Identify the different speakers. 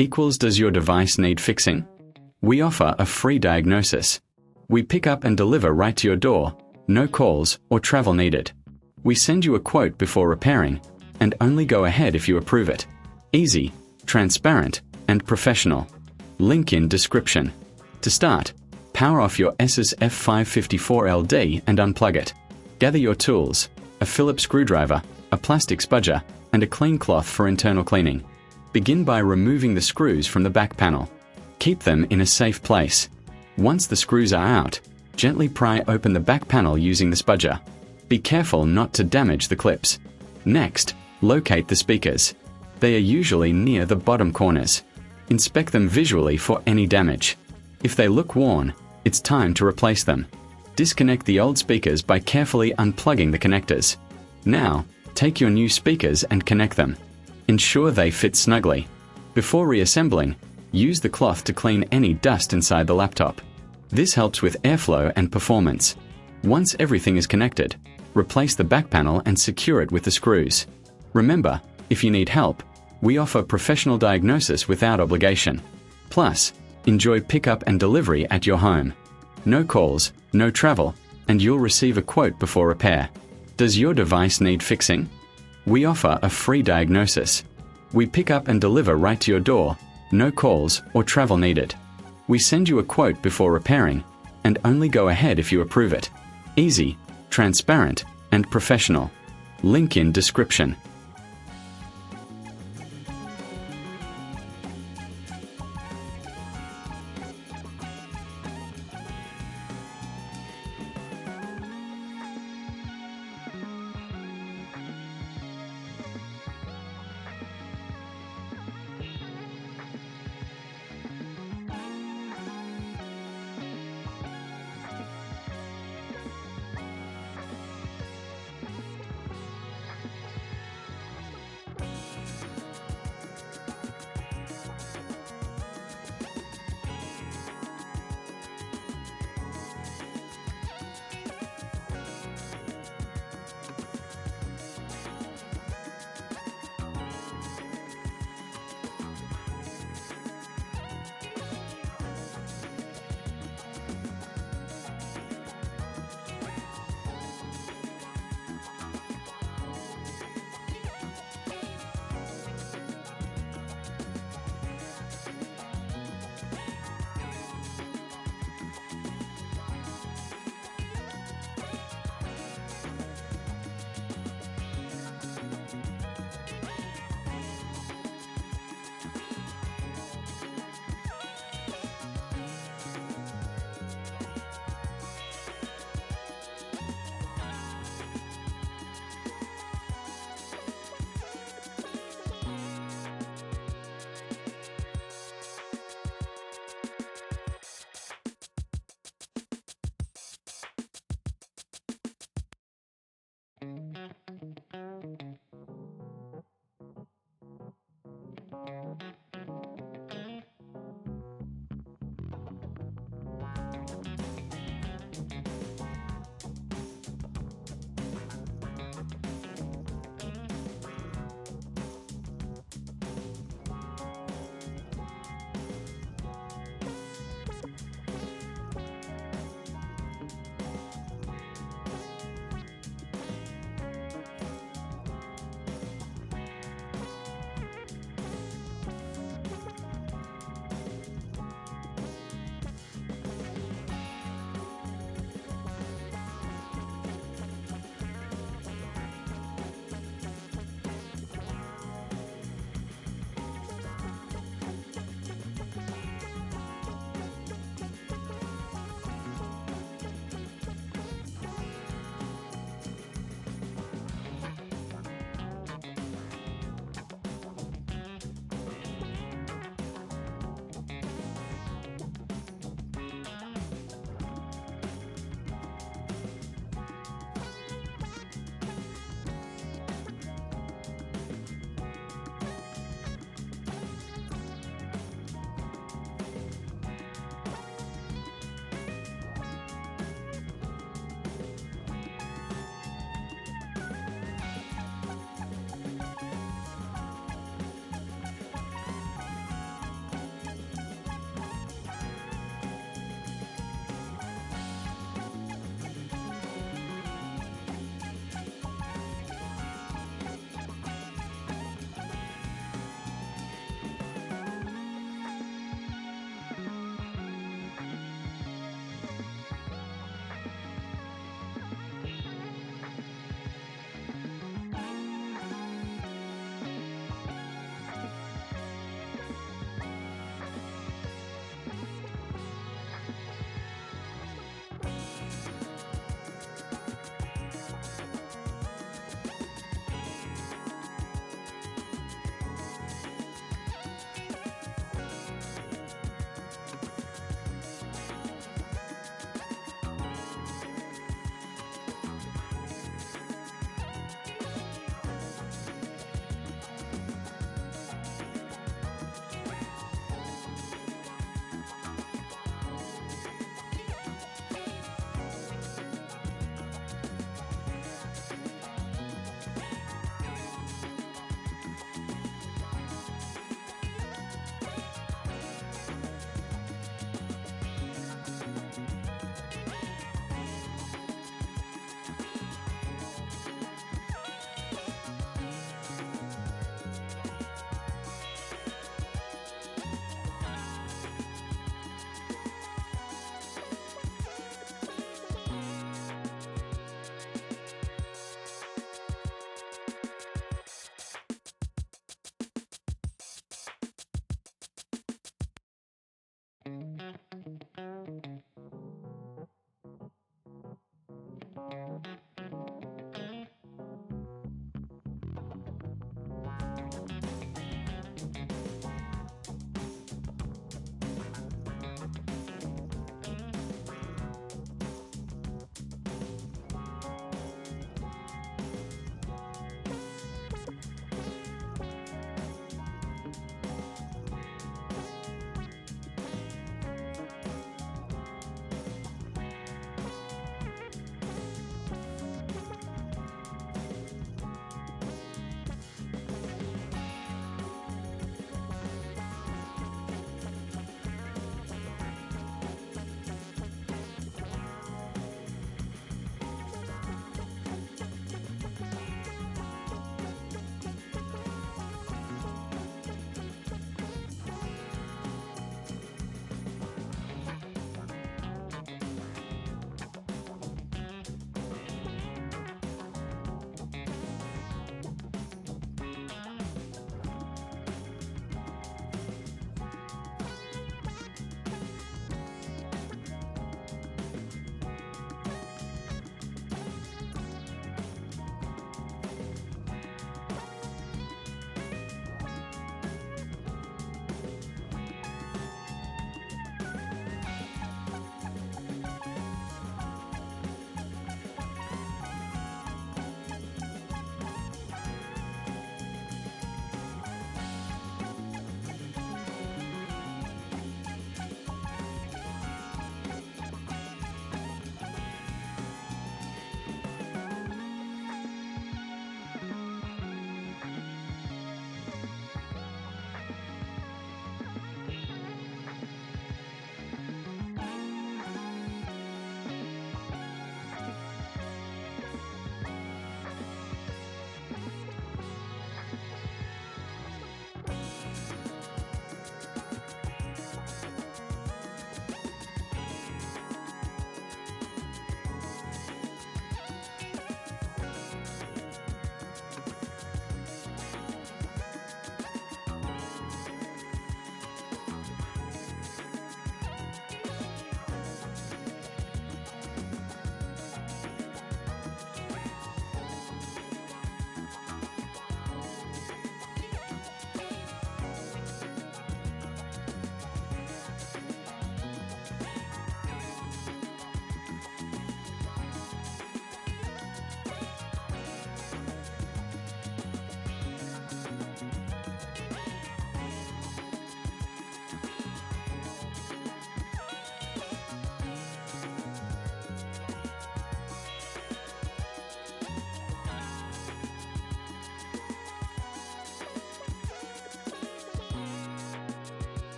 Speaker 1: equals does your device need fixing? We offer a free diagnosis. We pick up and deliver right to your door, no calls or travel needed. We send you a quote before repairing, and only go ahead if you approve it. Easy, transparent, and professional. Link in description. To start, power off your Asus F554LD and unplug it. Gather your tools, a Phillips screwdriver, a plastic spudger, and a clean cloth for internal cleaning. Begin by removing the screws from the back panel. Keep them in a safe place. Once the screws are out, gently pry open the back panel using the spudger. Be careful not to damage the clips. Next, locate the speakers. They are usually near the bottom corners. Inspect them visually for any damage. If they look worn, it's time to replace them. Disconnect the old speakers by carefully unplugging the connectors. Now, take your new speakers and connect them. Ensure they fit snugly. Before reassembling, use the cloth to clean any dust inside the laptop. This helps with airflow and performance. Once everything is connected, replace the back panel and secure it with the screws. Remember, if you need help, we offer professional diagnosis without obligation. Plus, enjoy pickup and delivery at your home. No calls, no travel, and you'll receive a quote before repair. Does your device need fixing? We offer a free diagnosis. We pick up and deliver right to your door, no calls or travel needed. We send you a quote before repairing, and only go ahead if you approve it. Easy, transparent, and professional. Link in description.